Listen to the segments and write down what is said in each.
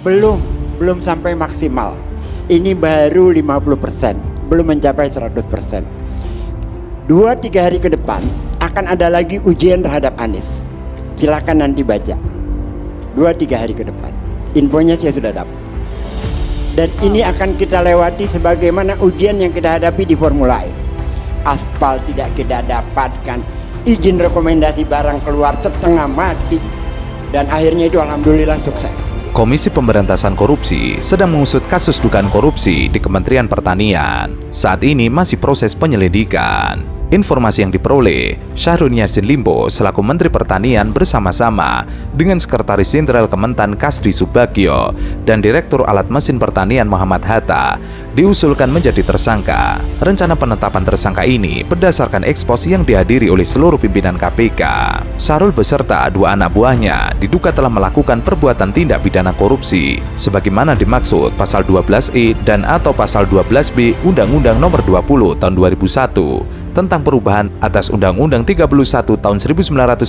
belum sampai maksimal. Ini baru 50%, belum mencapai 100%. 2-3 hari ke depan akan ada lagi ujian terhadap Anies. Silakan nanti baca. 2-3 hari ke depan. Infonya saya sudah dapat. Dan ini akan kita lewati sebagaimana ujian yang kita hadapi di Formula E. Aspal tidak kita dapatkan, izin rekomendasi barang keluar setengah mati, dan akhirnya itu alhamdulillah sukses. Komisi Pemberantasan Korupsi sedang mengusut kasus dugaan korupsi di Kementerian Pertanian. Saat ini masih proses penyelidikan. Informasi yang diperoleh, Syahrul Yassin Limpo selaku Menteri Pertanian bersama-sama dengan Sekretaris Jenderal Kementan Kasdi Subagio dan Direktur Alat Mesin Pertanian Muhammad Hatta diusulkan menjadi tersangka. Rencana penetapan tersangka ini berdasarkan ekspos yang dihadiri oleh seluruh pimpinan KPK. Syahrul beserta 2 anak buahnya diduga telah melakukan perbuatan tindak pidana korupsi sebagaimana dimaksud pasal 12E dan atau pasal 12B Undang-Undang Nomor 20 Tahun 2001 tentang perubahan atas Undang-Undang 31 Tahun 1999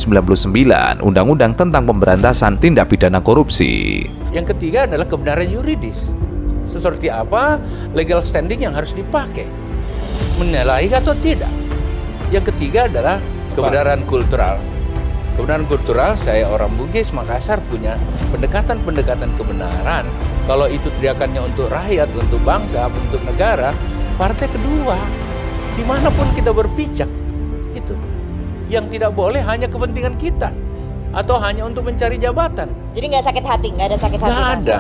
Undang-Undang tentang Pemberantasan Tindak Pidana Korupsi. Yang ketiga adalah kebenaran yuridis. Seperti apa legal standing yang harus dipakai, menilai atau tidak. Yang ketiga adalah kebenaran kultural. Kebenaran kultural, saya orang Bugis, Makassar punya pendekatan-pendekatan kebenaran. Kalau itu teriakannya untuk rakyat, untuk bangsa, untuk negara, partai kedua. Dimanapun kita berpijak, itu yang tidak boleh hanya kepentingan kita atau hanya untuk mencari jabatan. Jadi nggak sakit hati, nggak ada sakit hati. Nggak ada.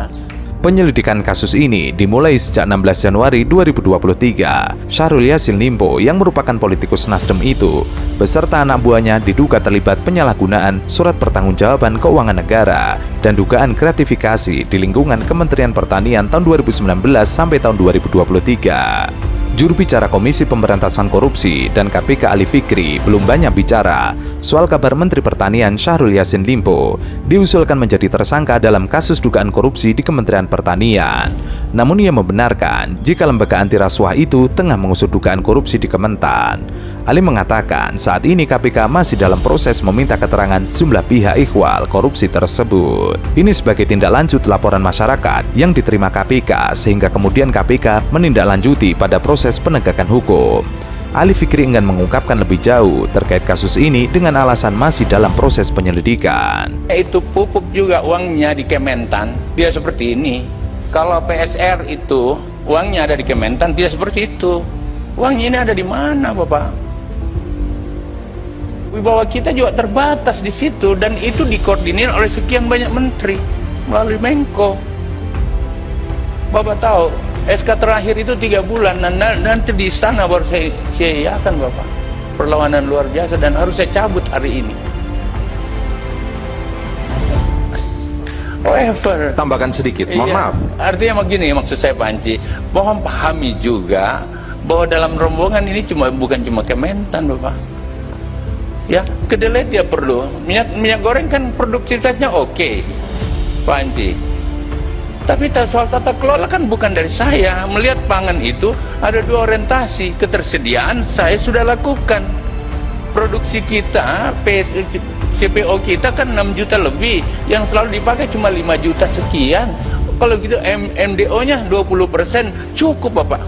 Penyelidikan kasus ini dimulai sejak 16 Januari 2023. Syahrul Yassin Limpo yang merupakan politikus Nasdem itu beserta anak buahnya diduga terlibat penyalahgunaan surat pertanggungjawaban keuangan negara dan dugaan gratifikasi di lingkungan Kementerian Pertanian tahun 2019 sampai tahun 2023. Juru bicara Komisi Pemberantasan Korupsi dan KPK Ali Fikri belum banyak bicara soal kabar Menteri Pertanian Syahrul Yassin Limpo diusulkan menjadi tersangka dalam kasus dugaan korupsi di Kementerian Pertanian. Namun ia membenarkan jika lembaga anti rasuah itu tengah mengusut dugaan korupsi di Kementan. Ali mengatakan saat ini KPK masih dalam proses meminta keterangan sejumlah pihak ikhwal korupsi tersebut. Ini sebagai tindak lanjut laporan masyarakat yang diterima KPK sehingga kemudian KPK menindaklanjuti pada proses penegakan hukum. Ali Fikri enggan mengungkapkan lebih jauh terkait kasus ini dengan alasan masih dalam proses penyelidikan. Itu pupuk juga uangnya di Kementan, dia seperti ini. Kalau PSR itu uangnya ada di Kementan, tidak seperti itu. Uangnya ini ada di mana, Bapak? Wibawa kita juga terbatas di situ, dan itu dikoordinir oleh sekian banyak menteri melalui Menko. Bapak tahu, SK terakhir itu 3 bulan, dan nanti di istana baru saya iakan, Bapak. Perlawanan luar biasa dan harus saya cabut hari ini. However, Tambahkan sedikit, mohon maaf. Artinya begini, maksud saya Panci, mohon pahami juga bahwa dalam rombongan ini bukan cuma Kementan, Bapak. Ya, kedelai dia perlu. Minyak goreng kan produktivitasnya oke, Panci. Tapi soal tata kelola kan bukan dari saya. Melihat pangan itu ada 2 orientasi. Ketersediaan saya sudah lakukan. Produksi kita, CPO kita kan 6 juta lebih. Yang selalu dipakai cuma 5 juta sekian. Kalau gitu MDO-nya 20% cukup, Bapak.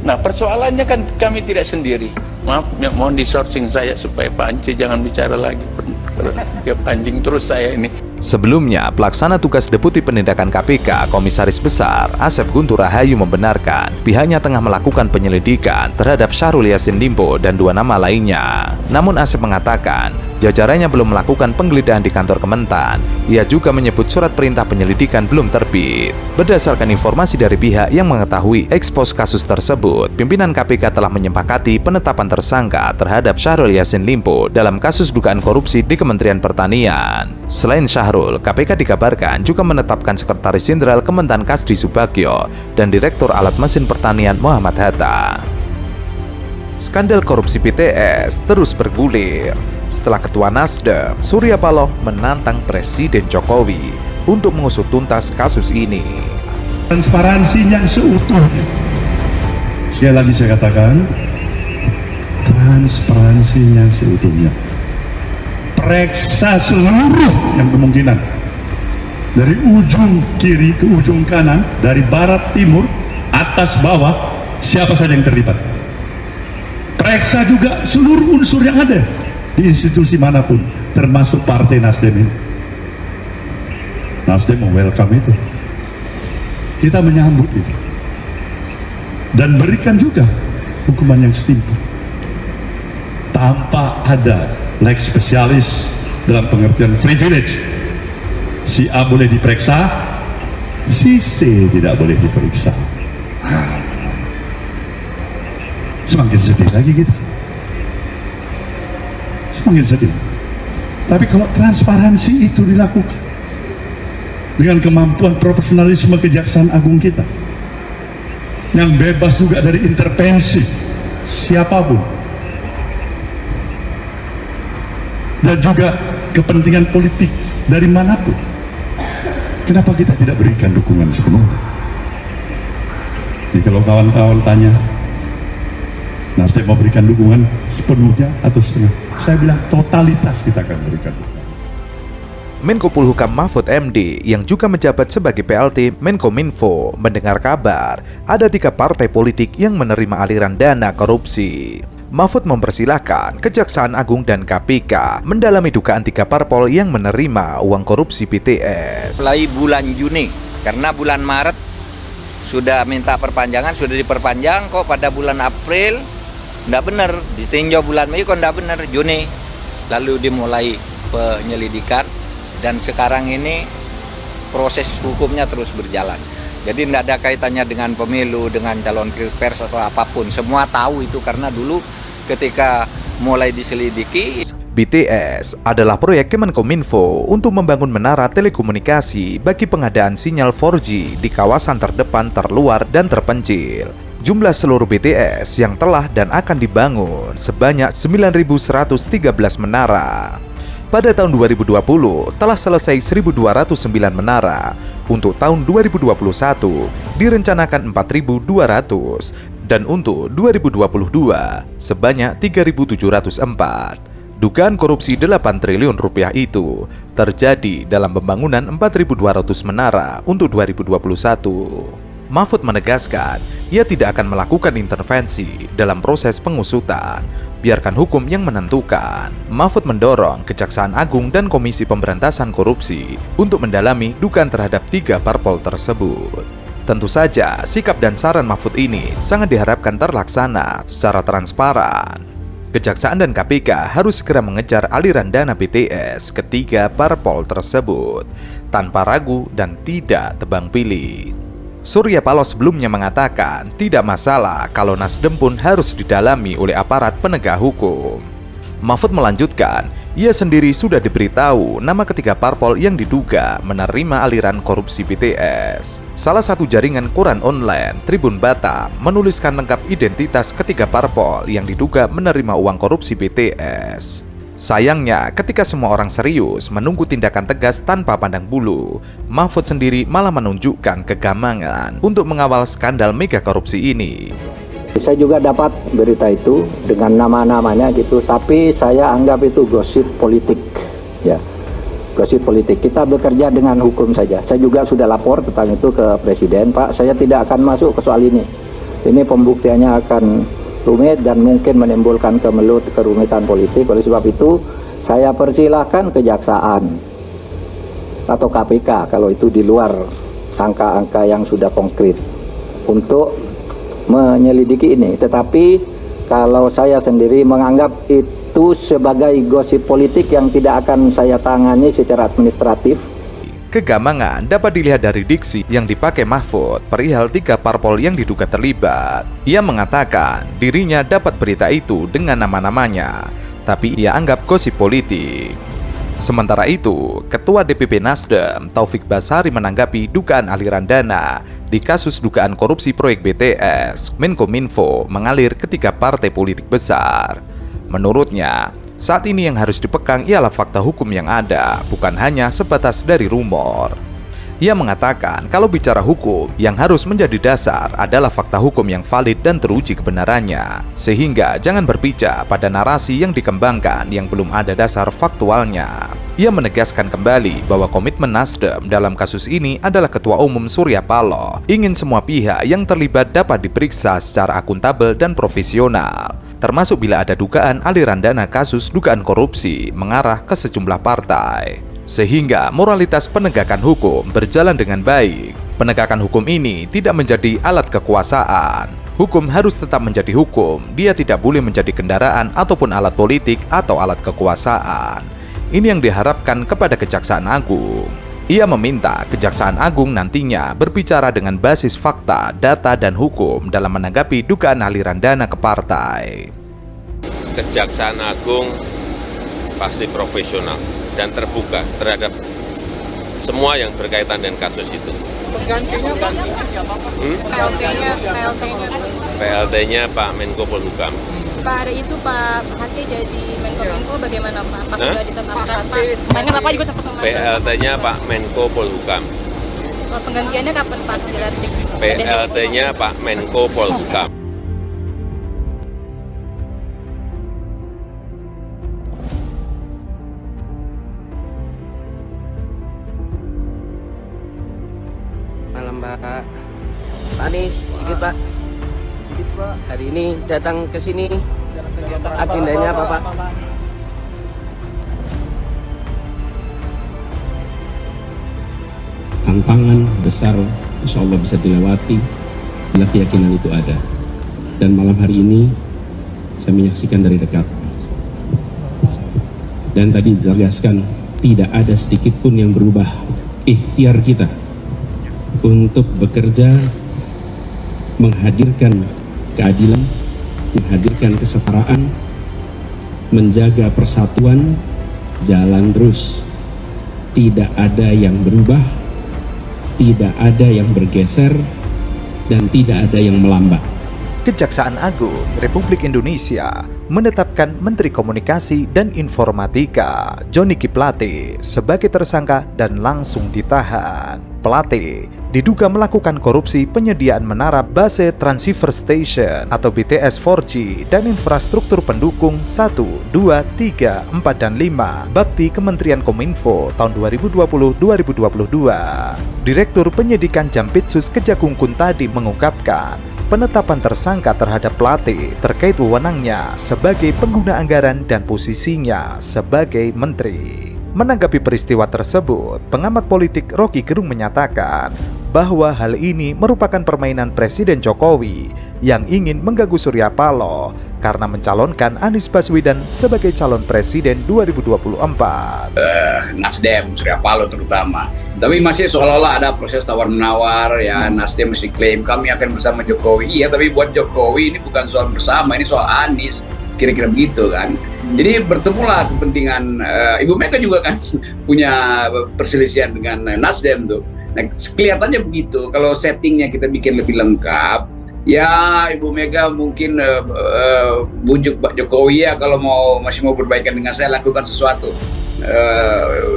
Nah, persoalannya kan kami tidak sendiri. Maaf, mohon di-sourcing saya supaya Panci jangan bicara lagi. Ya, pancing terus saya ini. Sebelumnya, pelaksana tugas Deputi Penindakan KPK Komisaris Besar Asep Guntur Rahayu membenarkan pihaknya tengah melakukan penyelidikan terhadap Syahrul Yassin Limpo dan 2 nama lainnya. Namun Asep mengatakan jajarannya belum melakukan penggeledahan di kantor Kementan. Ia juga menyebut surat perintah penyelidikan belum terbit. Berdasarkan informasi dari pihak yang mengetahui ekspos kasus tersebut, pimpinan KPK telah menyepakati penetapan tersangka terhadap Syahrul Yassin Limpo dalam kasus dugaan korupsi di Kementerian Pertanian. Selain Syahrul, KPK dikabarkan juga menetapkan Sekretaris Jenderal Kementan Kasdi Subagio dan Direktur Alat Mesin Pertanian Muhammad Hatta. Skandal korupsi BTS terus bergulir setelah Ketua Nasdem Surya Paloh menantang Presiden Jokowi untuk mengusut tuntas kasus ini. Transparansi yang seutuhnya. Sekali lagi saya katakan, transparansi yang seutuhnya. Periksa seluruh yang kemungkinan. dari ujung kiri ke ujung kanan, dari barat timur, atas bawah, siapa saja yang terlibat. Periksa juga seluruh unsur yang ada di institusi manapun, termasuk Partai Nasdem ini. Nasdem welcome itu, kita menyambut itu, dan berikan juga hukuman yang setimpal tanpa ada lex spesialis dalam pengertian privilege. Si A boleh diperiksa, si C tidak boleh diperiksa. Semakin sedih lagi kita, semakin sedih. Tapi kalau transparansi itu dilakukan dengan kemampuan profesionalisme Kejaksaan Agung kita yang bebas juga dari intervensi siapapun dan juga kepentingan politik dari manapun, kenapa kita tidak berikan dukungan sepenuhnya? Jadi kalau kawan-kawan tanya, Nasdem mau berikan dukungan sepenuhnya atau setengah, saya bilang totalitas kita akan berikan dukungan. Menko Polhukam Mahfud MD yang juga menjabat sebagai PLT Menkominfo mendengar kabar ada 3 partai politik yang menerima aliran dana korupsi. Mahfud mempersilahkan Kejaksaan Agung dan KPK mendalami dugaan 3 parpol yang menerima uang korupsi BTS. Mulai bulan Juni, karena bulan Maret sudah minta perpanjangan, sudah diperpanjang kok pada bulan April, enggak benar, ditinjau bulan Mei kok enggak benar, Juni. Lalu dimulai penyelidikan. Dan sekarang ini proses hukumnya terus berjalan. Jadi tidak ada kaitannya dengan pemilu, dengan calon pers atau apapun. Semua tahu itu karena dulu ketika mulai diselidiki. BTS adalah proyek Kemenkominfo untuk membangun menara telekomunikasi bagi pengadaan sinyal 4G di kawasan terdepan, terluar, dan terpencil. Jumlah seluruh BTS yang telah dan akan dibangun sebanyak 9.113 menara. Pada tahun 2020 telah selesai 1.209 menara. Untuk tahun 2021 direncanakan 4.200 dan untuk 2022 sebanyak 3.704. Dugaan korupsi 8 triliun rupiah itu terjadi dalam pembangunan 4.200 menara untuk 2021. Mahfud menegaskan, ia tidak akan melakukan intervensi dalam proses pengusutan. Biarkan hukum yang menentukan. Mahfud mendorong Kejaksaan Agung dan Komisi Pemberantasan Korupsi untuk mendalami dugaan terhadap 3 parpol tersebut. Tentu saja, sikap dan saran Mahfud ini sangat diharapkan terlaksana secara transparan. Kejaksaan dan KPK harus segera mengejar aliran dana BTS ke 3 parpol tersebut tanpa ragu dan tidak tebang pilih. Surya Paloh sebelumnya mengatakan tidak masalah kalau Nasdem pun harus didalami oleh aparat penegak hukum. Mahfud melanjutkan, ia sendiri sudah diberitahu nama ketiga parpol yang diduga menerima aliran korupsi BTS. Salah satu jaringan koran online, Tribun Batam, menuliskan lengkap identitas ketiga parpol yang diduga menerima uang korupsi BTS. Sayangnya, ketika semua orang serius menunggu tindakan tegas tanpa pandang bulu, Mahfud sendiri malah menunjukkan kegamangan untuk mengawal skandal mega korupsi ini. Saya juga dapat berita itu dengan nama-namanya gitu, tapi saya anggap itu gosip politik, ya, gosip politik. Kita bekerja dengan hukum saja. Saya juga sudah lapor tentang itu ke Presiden, Pak. Saya tidak akan masuk ke soal ini. Ini pembuktiannya akan rumit dan mungkin menimbulkan kerumitan politik. Oleh sebab itu saya persilahkan Kejaksaan atau KPK kalau itu di luar angka-angka yang sudah konkret untuk menyelidiki ini. Tetapi kalau saya sendiri menganggap itu sebagai gosip politik yang tidak akan saya tangani secara administratif. Kegamangan dapat dilihat dari diksi yang dipakai Mahfud perihal 3 parpol yang diduga terlibat. Ia mengatakan dirinya dapat berita itu dengan nama-namanya, tapi ia anggap gosip politik. Sementara itu, Ketua DPP Nasdem Taufik Basari menanggapi dugaan aliran dana di kasus dugaan korupsi proyek BTS, Menkominfo mengalir ke 3 partai politik besar. Menurutnya, saat ini yang harus dipegang ialah fakta hukum yang ada, bukan hanya sebatas dari rumor. Ia mengatakan kalau bicara hukum, yang harus menjadi dasar adalah fakta hukum yang valid dan teruji kebenarannya. Sehingga jangan berpijak pada narasi yang dikembangkan yang belum ada dasar faktualnya. Ia menegaskan kembali bahwa komitmen Nasdem dalam kasus ini adalah Ketua Umum Surya Paloh ingin semua pihak yang terlibat dapat diperiksa secara akuntabel dan profesional, termasuk bila ada dugaan aliran dana kasus dugaan korupsi mengarah ke sejumlah partai. Sehingga moralitas penegakan hukum berjalan dengan baik. Penegakan hukum ini tidak menjadi alat kekuasaan. Hukum harus tetap menjadi hukum, dia tidak boleh menjadi kendaraan ataupun alat politik atau alat kekuasaan. Ini yang diharapkan kepada Kejaksaan Agung. Ia meminta Kejaksaan Agung nantinya berbicara dengan basis fakta, data, dan hukum dalam menanggapi dugaan aliran dana ke partai. Kejaksaan Agung pasti profesional dan terbuka terhadap semua yang berkaitan dengan kasus itu. Penggantinya siapa Pak? PLT-nya Pak Menko Polhukam. Pak, ada isu Pak Hati jadi Menko bagaimana Pak? Pas sudah ditetapkan Pak. Mainnya Bapak juga sempat ngomong. PLT-nya Pak Menko Polhukam. Penggantiannya kapan Pak dilantik? PLT-nya Pak Menko Polhukam. Malam Pak Anies, sedikit Pak. Hari ini datang ke sini, agendanya apa Pak? Tantangan besar insya Allah bisa dilewati bila keyakinan itu ada. Dan malam hari ini saya menyaksikan dari dekat. Dan tadi dijelaskan tidak ada sedikit pun yang berubah ikhtiar kita untuk bekerja menghadirkan keadilan, menghadirkan kesetaraan, menjaga persatuan, jalan terus. Tidak ada yang berubah, tidak ada yang bergeser, dan tidak ada yang melambat. Kejaksaan Agung Republik Indonesia menetapkan Menteri Komunikasi dan Informatika Johnny G. Plate sebagai tersangka dan langsung ditahan. Plate diduga melakukan korupsi penyediaan menara base transceiver station atau BTS 4G dan infrastruktur pendukung 1, 2, 3, 4, dan 5 bakti Kementerian Kominfo tahun 2020-2022. Direktur Penyidikan Jampitsus Kejagung tadi mengungkapkan penetapan tersangka terhadap Plate terkait wewenangnya sebagai pengguna anggaran dan posisinya sebagai menteri. Menanggapi peristiwa tersebut, pengamat politik Rocky Gerung menyatakan bahwa hal ini merupakan permainan Presiden Jokowi yang ingin mengganggu Surya Paloh karena mencalonkan Anies Baswedan sebagai calon presiden 2024. Nasdem, Surya Paloh terutama. Tapi masih seolah-olah ada proses tawar-menawar, ya. Nasdem mesti klaim kami akan bersama Jokowi. Iya, tapi buat Jokowi ini bukan soal bersama, ini soal Anies. Kira-kira begitu kan. Jadi bertemulah kepentingan Ibu Mega juga kan punya perselisihan dengan Nasdem tuh. Nah, kelihatannya begitu. Kalau settingnya kita bikin lebih lengkap, ya Ibu Mega mungkin bujuk Pak Jokowi, ya kalau masih mau berbaikan dengan saya, lakukan sesuatu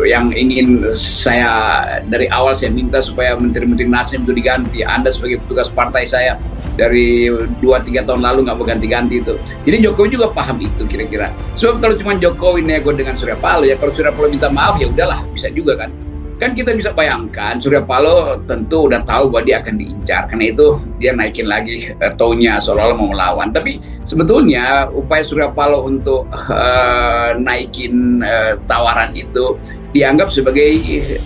yang ingin saya dari awal saya minta supaya menteri-menteri Nasdem itu diganti. Anda sebagai petugas partai saya dari 2-3 tahun lalu nggak mau ganti-ganti itu. Jadi Jokowi juga paham itu kira-kira. Sebab kalau cuma Jokowi nego dengan Surya Paloh, ya kalau Surya Paloh minta maaf ya udahlah, bisa juga kan. Kan kita bisa bayangkan Surya Paloh tentu udah tahu bahwa dia akan diincar, karena itu dia naikin lagi tone-nya seolah-olah mau melawan. Tapi sebetulnya upaya Surya Paloh untuk naikin tawaran itu dianggap sebagai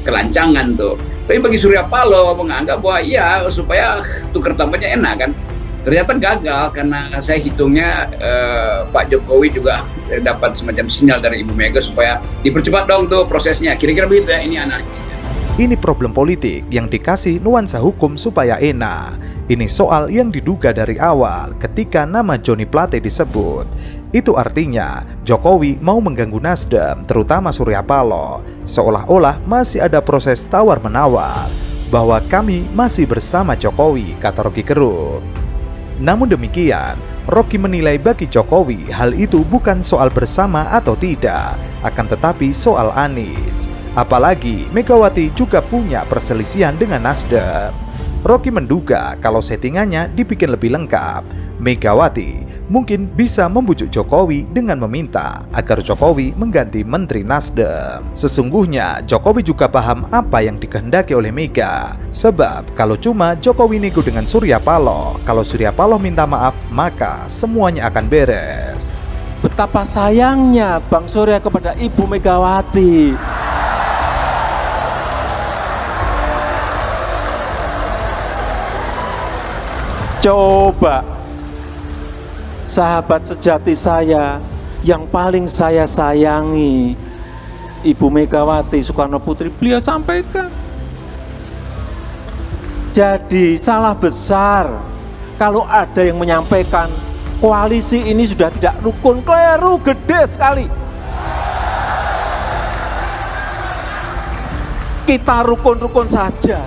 kelancangan tuh. Tapi bagi Surya Paloh menganggap bahwa iya supaya tukar tambahnya enak kan. Ternyata gagal karena saya hitungnya Pak Jokowi juga dapat semacam sinyal dari Ibu Mega supaya dipercepat dong tuh prosesnya. Kira-kira begitu ya, ini analisisnya. Ini problem politik yang dikasih nuansa hukum supaya enak. Ini soal yang diduga dari awal ketika nama Johnny Plate disebut. Itu artinya Jokowi mau mengganggu Nasdem, terutama Surya Paloh. Seolah-olah masih ada proses tawar-menawar bahwa kami masih bersama Jokowi, kata Rocky Gerung. Namun demikian, Rocky menilai bagi Jokowi hal itu bukan soal bersama atau tidak, akan tetapi soal Anies. Apalagi Megawati juga punya perselisihan dengan Nasdem. Rocky menduga kalau settingannya dibikin lebih lengkap, Megawati mungkin bisa membujuk Jokowi dengan meminta agar Jokowi mengganti Menteri Nasdem. Sesungguhnya Jokowi juga paham apa yang dikehendaki oleh Mega. Sebab kalau cuma Jokowi nego dengan Surya Paloh, kalau Surya Paloh minta maaf, maka semuanya akan beres. Betapa sayangnya Bang Surya kepada Ibu Megawati. Coba sahabat sejati saya yang paling saya sayangi, Ibu Megawati Soekarno Putri, beliau sampaikan, jadi salah besar kalau ada yang menyampaikan koalisi ini sudah tidak rukun. Keliru gede sekali. Kita rukun-rukun saja,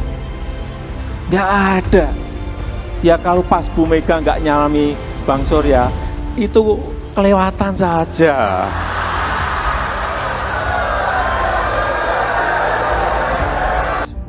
nggak ada. Ya kalau pas Bu Mega nggak nyalami Bang Surya, itu kelewatan saja.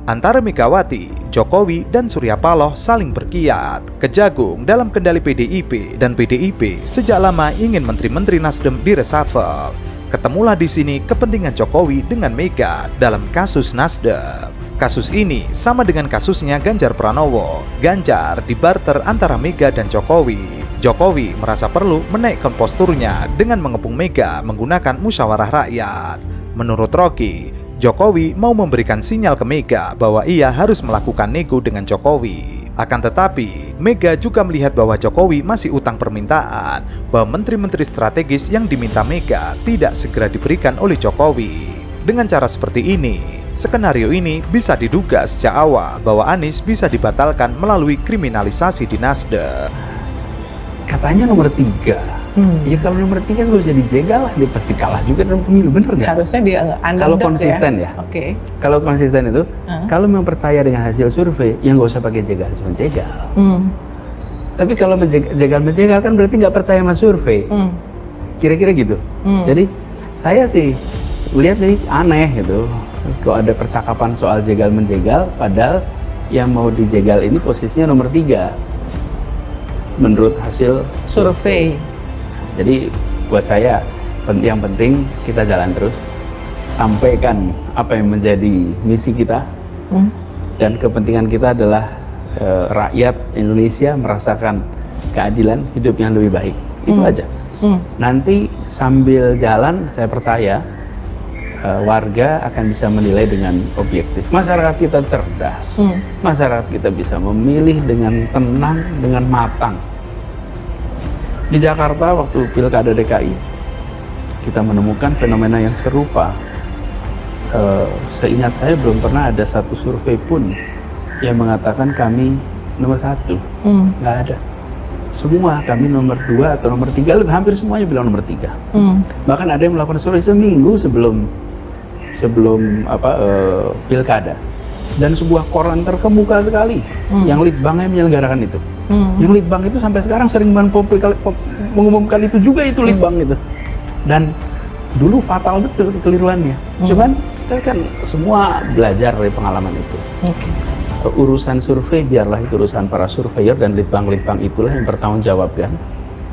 Antara Megawati, Jokowi, dan Surya Paloh saling berkiat. Kejagung dalam kendali PDIP, dan PDIP sejak lama ingin menteri-menteri Nasdem diresafel. Ketemulah di sini kepentingan Jokowi dengan Mega dalam kasus Nasdem. Kasus ini sama dengan kasusnya Ganjar Pranowo. Ganjar dibarter antara Mega dan Jokowi. Jokowi merasa perlu menaikkan posturnya dengan mengepung Mega menggunakan musyawarah rakyat. Menurut Rocky, Jokowi mau memberikan sinyal ke Mega bahwa ia harus melakukan nego dengan Jokowi. Akan tetapi, Mega juga melihat bahwa Jokowi masih utang permintaan, bahwa menteri-menteri strategis yang diminta Mega tidak segera diberikan oleh Jokowi. Dengan cara seperti ini, skenario ini bisa diduga sejak awal bahwa Anies bisa dibatalkan melalui kriminalisasi di Nasdem. Katanya nomor 3. Ya kalau nomor 3 nggak usah dijegal lah, dia pasti kalah juga dalam pemilu, bener nggak? Harusnya dia kalau konsisten ya. Oke. Kalau konsisten itu, kalau memang percaya dengan hasil survei, ya nggak usah pakai jegal, cuma jegal. Tapi kalau menjegal kan berarti nggak percaya sama survei. Kira-kira gitu. Jadi saya sih lihat ini aneh gitu. Kok ada percakapan soal jegal menjegal, padahal yang mau dijegal ini posisinya nomor 3 menurut hasil survei. Jadi buat saya yang penting kita jalan terus, sampaikan apa yang menjadi misi kita, dan kepentingan kita adalah rakyat Indonesia merasakan keadilan, hidup yang lebih baik. Itu aja. Nanti sambil jalan saya percaya warga akan bisa menilai dengan objektif. Masyarakat kita cerdas, masyarakat kita bisa memilih dengan tenang, dengan matang. Di Jakarta waktu Pilkada DKI, kita menemukan fenomena yang serupa. Seingat saya belum pernah ada satu survei pun yang mengatakan kami nomor 1. Nggak ada. Semua kami nomor 2 atau nomor 3, hampir semuanya bilang nomor 3. Bahkan ada yang melakukan survei seminggu sebelum pilkada, dan sebuah koran terkemuka sekali yang Litbangnya menyelenggarakan itu. Yang Litbang itu sampai sekarang sering mengumumkan itu juga, itu Litbang itu. Dan dulu fatal betul kekeliruannya. Cuman kita kan semua belajar dari pengalaman itu. Urusan survei biarlah itu urusan para surveyor, dan Litbang itulah yang bertanggungjawabkan.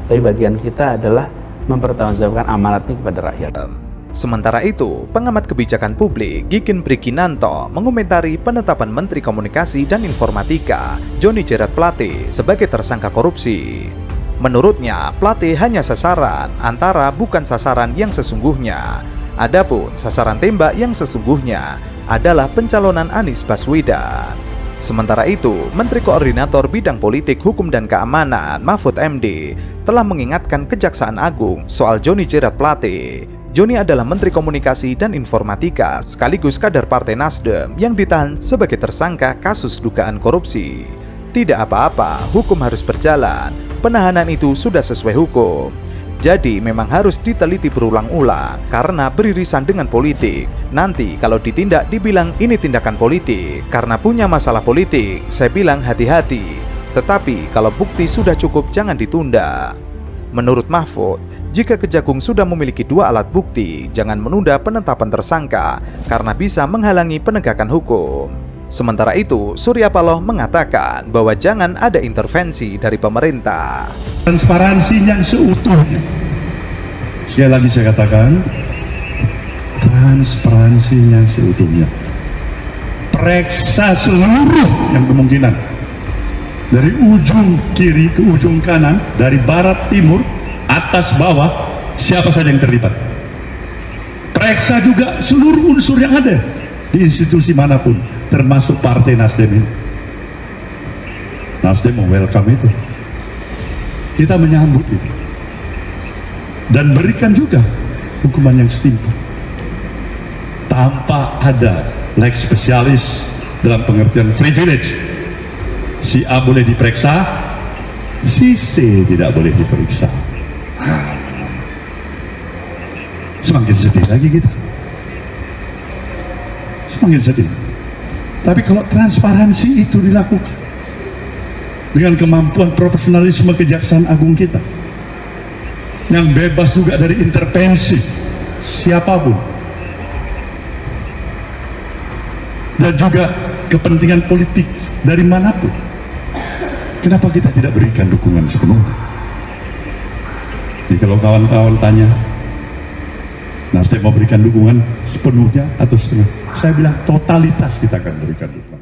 Tapi bagian kita adalah mempertanggungjawabkan amanatnya kepada rakyat. Sementara itu, pengamat kebijakan publik Giken Prikinanto mengomentari penetapan Menteri Komunikasi dan Informatika Johnny Jerat Plate sebagai tersangka korupsi. Menurutnya, Plate hanya sasaran antara bukan sasaran yang sesungguhnya. Adapun sasaran tembak yang sesungguhnya adalah pencalonan Anies Baswedan. Sementara itu, Menteri Koordinator Bidang Politik, Hukum dan Keamanan Mahfud MD telah mengingatkan Kejaksaan Agung soal Johnny Jerat Plate. Johnny adalah Menteri Komunikasi dan Informatika sekaligus kader Partai Nasdem yang ditahan sebagai tersangka kasus dugaan korupsi. Tidak apa-apa, hukum harus berjalan. Penahanan itu sudah sesuai hukum. Jadi memang harus diteliti berulang-ulang karena beririsan dengan politik. Nanti kalau ditindak dibilang ini tindakan politik. Karena punya masalah politik, saya bilang hati-hati. Tetapi kalau bukti sudah cukup jangan ditunda. Menurut Mahfud, Jika Kejagung sudah memiliki 2 alat bukti, jangan menunda penetapan tersangka karena bisa menghalangi penegakan hukum. Sementara itu, Surya Paloh mengatakan bahwa jangan ada intervensi dari pemerintah. Transparansi yang seutuhnya. Sekali lagi saya katakan, transparansi yang seutuhnya. Periksa seluruh yang kemungkinan. Dari ujung kiri ke ujung kanan, dari barat timur, atas bawah, siapa saja yang terlibat. Periksa juga seluruh unsur yang ada di institusi manapun, termasuk Partai Nasdem ini. Nasdem welcome itu. Kita menyambut itu. Dan berikan juga hukuman yang setimpal. Tanpa ada lex spesialis dalam pengertian privilege. Si A boleh diperiksa, si C tidak boleh diperiksa. Semakin sedih lagi kita. Semakin sedih. Tapi kalau transparansi itu dilakukan dengan kemampuan profesionalisme Kejaksaan Agung kita yang bebas juga dari intervensi siapapun dan juga kepentingan politik dari manapun, kenapa kita tidak berikan dukungan sepenuhnya? Jadi kalau kawan-kawan tanya, Nasdem mau berikan dukungan sepenuhnya atau setengah, saya bilang totalitas kita akan berikan dukungan.